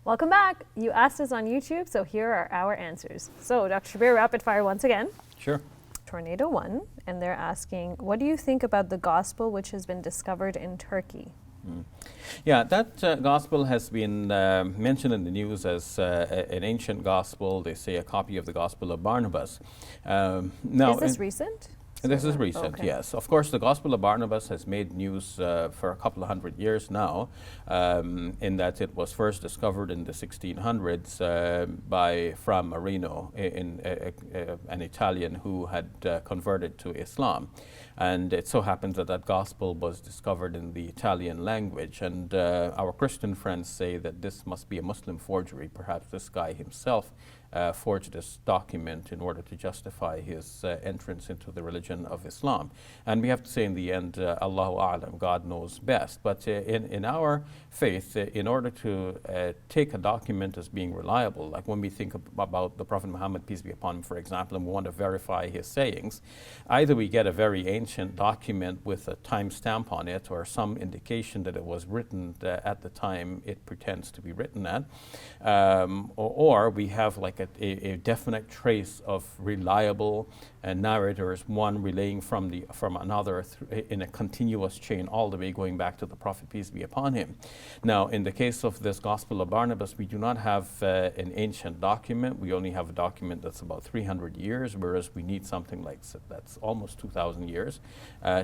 Welcome back. You asked us on YouTube, so here are our answers. So, Dr. Shabir, rapid fire once again. Sure. Tornado 1, and they're asking, what do you think about the gospel which has been discovered in Turkey? Yeah, that gospel has been mentioned in the news as an ancient gospel. They say a copy of the Gospel of Barnabas. Is this recent? This is recent, okay. yes. Of course, the Gospel of Barnabas has made news for a couple of hundred years now, in that it was first discovered in the 1600s by Fra Marino, an Italian who had converted to Islam. And it so happens that that gospel was discovered in the Italian language. And our Christian friends say that this must be a Muslim forgery. Perhaps this guy himself forged this document in order to justify his entrance into the religion of Islam. And we have to say in the end, Allahu A'lam, God knows best. But in our faith, in order to take a document as being reliable, like when we think about the Prophet Muhammad, peace be upon him, for example, and we want to verify his sayings, either we get a very ancient document with a time stamp on it or some indication that it was written at the time it pretends to be written at, or we have like a definite trace of reliable narrators, one relaying from another in a continuous chain all the way going back to the Prophet, peace be upon him. Now, in the case of this Gospel of Barnabas, we do not have an ancient document. We only have a document that's about 300 years, whereas we need something like that's almost 2,000 years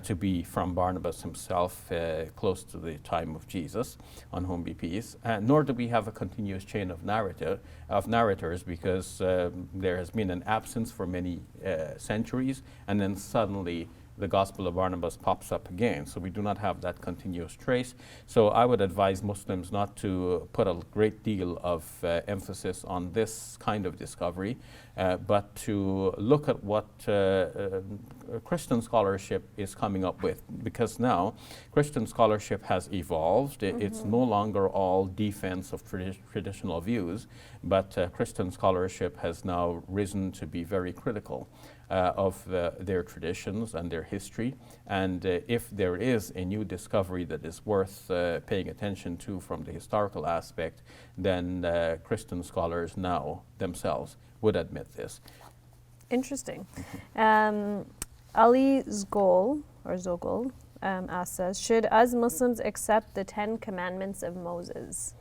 to be from Barnabas himself, close to the time of Jesus, on whom be peace. Nor do we have a continuous chain of narrators, because there has been an absence for many centuries, and then suddenly the Gospel of Barnabas pops up again. So we do not have that continuous trace. So I would advise Muslims not to put a great deal of emphasis on this kind of discovery, but to look at what Christian scholarship is coming up with. Because now Christian scholarship has evolved. It's no longer all defense of traditional views, but Christian scholarship has now risen to be very critical of their traditions and their history. And if there is a new discovery that is worth paying attention to from the historical aspect, then Christian scholars now themselves would admit this. Interesting. Ali Zgol asks us, should us Muslims accept the 10 commandments of Moses?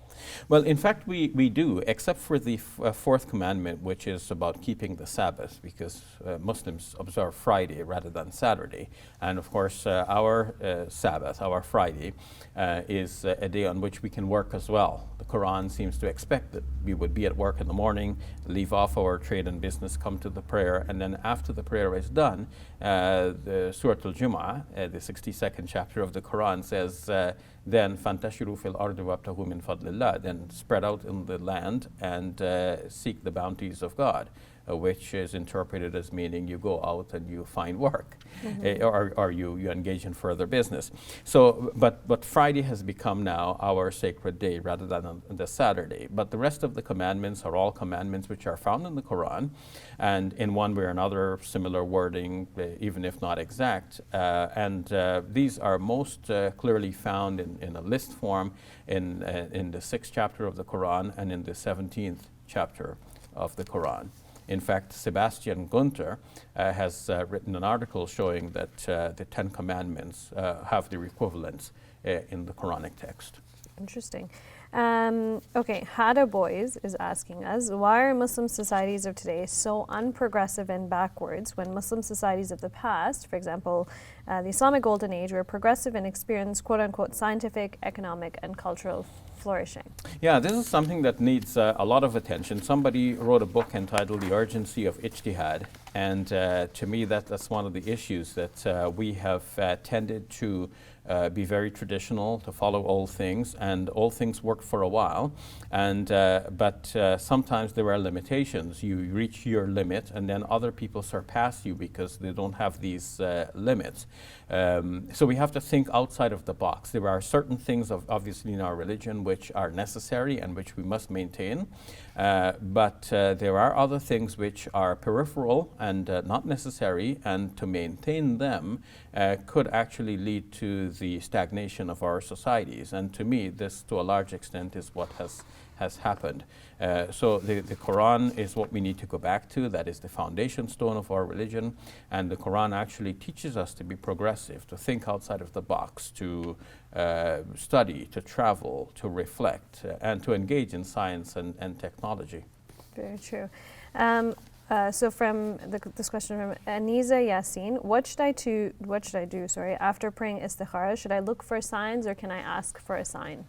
Well, in fact, we do, except for the fourth commandment, which is about keeping the Sabbath, because Muslims observe Friday rather than Saturday. And of course, our Sabbath, our Friday, is a day on which we can work as well. The Quran seems to expect that we would be at work in the morning, leave off our trade and business, come to the prayer, and then after the prayer is done, the Surah Al-Jumu'ah, the 62nd chapter of the Quran, says, then فَانْتَشِرُوا فِي الْأَرْضِ وَابْتَغُوا مِنْ فَضْلِ اللَّهِ, then spread out in the land and seek the bounties of God, which is interpreted as meaning you go out and you find work, or you engage in further business. So, but Friday has become now our sacred day rather than on the Saturday. But the rest of the commandments are all commandments which are found in the Quran, and in one way or another, similar wording, even if not exact. And these are most clearly found in a list form in the 6th chapter of the Quran and in the 17th chapter of the Quran. In fact, Sebastian Gunther has written an article showing that the 10 commandments have their equivalents in the Quranic text. Interesting. Okay, Hada Boys is asking us, why are Muslim societies of today so unprogressive and backwards when Muslim societies of the past, for example, the Islamic Golden Age, were progressive and experienced quote-unquote scientific, economic, and cultural flourishing? Yeah, this is something that needs a lot of attention. Somebody wrote a book entitled The Urgency of Ijtihad, and to me that's one of the issues that we have tended to be very traditional, to follow old things, and old things worked for a while, and but sometimes there are limitations. You reach your limit and then other people surpass you because they don't have these limits. So we have to think outside of the box. There are certain things obviously in our religion which are necessary and which we must maintain, but there are other things which are peripheral and not necessary, and to maintain them could actually lead to the stagnation of our societies. And to me, this to a large extent is what has has happened. So the Quran is what we need to go back to. That is the foundation stone of our religion. And the Quran actually teaches us to be progressive, to think outside of the box, to study, to travel, to reflect, and to engage in science and technology. Very true. So from this question from Aniza Yassin, what should I do after praying istikhara? Should I look for signs or can I ask for a sign?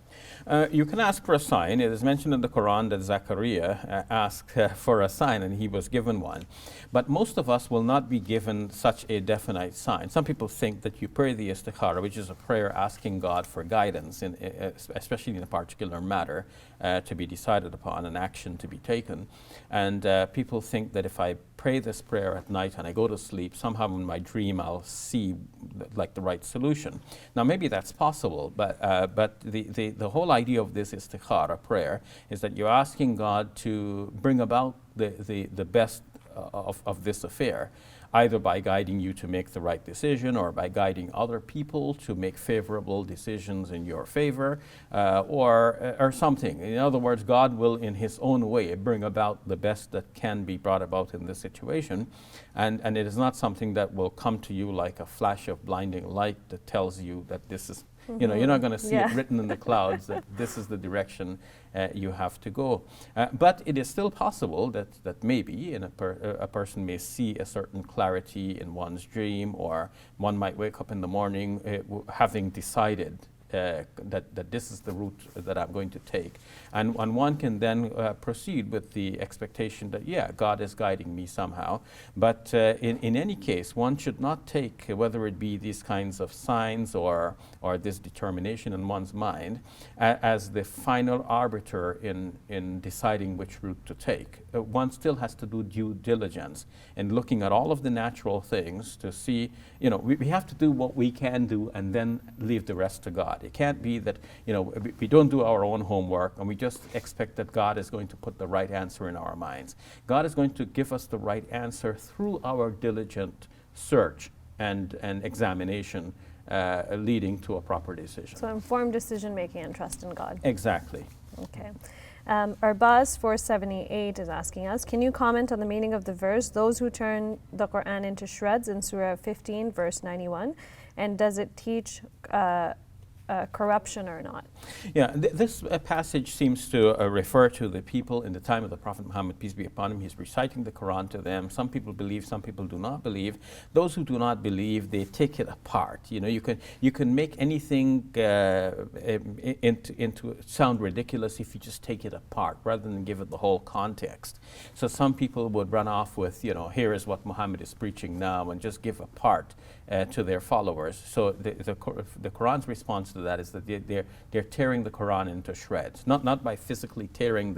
You can ask for a sign. It is mentioned in the Quran that Zachariah asked for a sign and he was given one. But most of us will not be given such a definite sign. Some people think that you pray the istikhara, which is a prayer asking God for guidance, especially in a particular matter to be decided upon, an action to be taken. And people think that if I pray this prayer at night and I go to sleep, somehow in my dream I'll see like the right solution. Now maybe that's possible, but the whole idea of this istikhara prayer is that you're asking God to bring about the best of this affair, either by guiding you to make the right decision or by guiding other people to make favorable decisions in your favor, or something. In other words, God will in his own way bring about the best that can be brought about in this situation, and it is not something that will come to you like a flash of blinding light that tells you that this is, you know, you're not going to see it written in the clouds that this is the direction you have to go. But it is still possible that maybe a person may see a certain clarity in one's dream, or one might wake up in the morning having decided that this is the route that I'm going to take. And one can then proceed with the expectation that, yeah, God is guiding me somehow. But in any case, one should not take, whether it be these kinds of signs or this determination in one's mind, as the final arbiter in deciding which route to take. One still has to do due diligence in looking at all of the natural things to see, you know, we have to do what we can do and then leave the rest to God. It can't be that, you know, we don't do our own homework and we just expect that God is going to put the right answer in our minds. God is going to give us the right answer through our diligent search and examination, leading to a proper decision. So informed decision making and trust in God. Exactly. Okay. Arbaz 478 is asking us, can you comment on the meaning of the verse, those who turn the Quran into shreds in Surah 15 verse 91, and does it teach corruption or not? Yeah, this passage seems to refer to the people in the time of the Prophet Muhammad, peace be upon him. He's reciting the Quran to them. Some people believe, some people do not believe. Those who do not believe, they take it apart. You know, you can make anything into sound ridiculous if you just take it apart rather than give it the whole context. So some people would run off with, you know, here is what Muhammad is preaching now, and just give a part to their followers. So the Quran's response to that is that they're tearing the Quran into shreds, not by physically tearing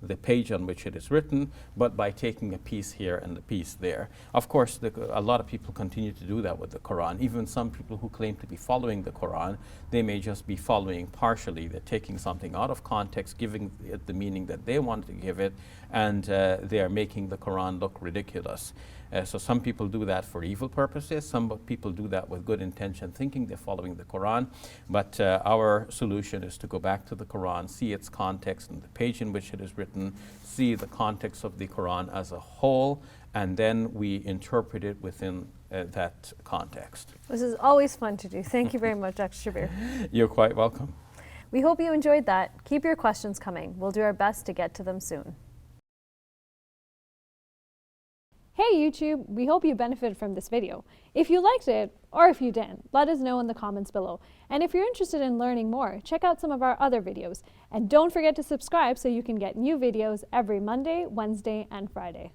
the page on which it is written, but by taking a piece here and a piece there. Of course, a lot of people continue to do that with the Quran. Even some people who claim to be following the Quran, they may just be following partially. They're taking something out of context, giving it the meaning that they want to give it, and they are making the Quran look ridiculous. So some people do that for evil purposes. Some people do that with good intention, thinking they're following the Quran. But our solution is to go back to the Quran, see its context and the page in which it is written, see the context of the Quran as a whole, and then we interpret it within that context. This is always fun to do. Thank you very much, Dr. Shabir. You're quite welcome. We hope you enjoyed that. Keep your questions coming. We'll do our best to get to them soon. Hey YouTube, we hope you benefited from this video. If you liked it, or if you didn't, let us know in the comments below. And if you're interested in learning more, check out some of our other videos. And don't forget to subscribe so you can get new videos every Monday, Wednesday, and Friday.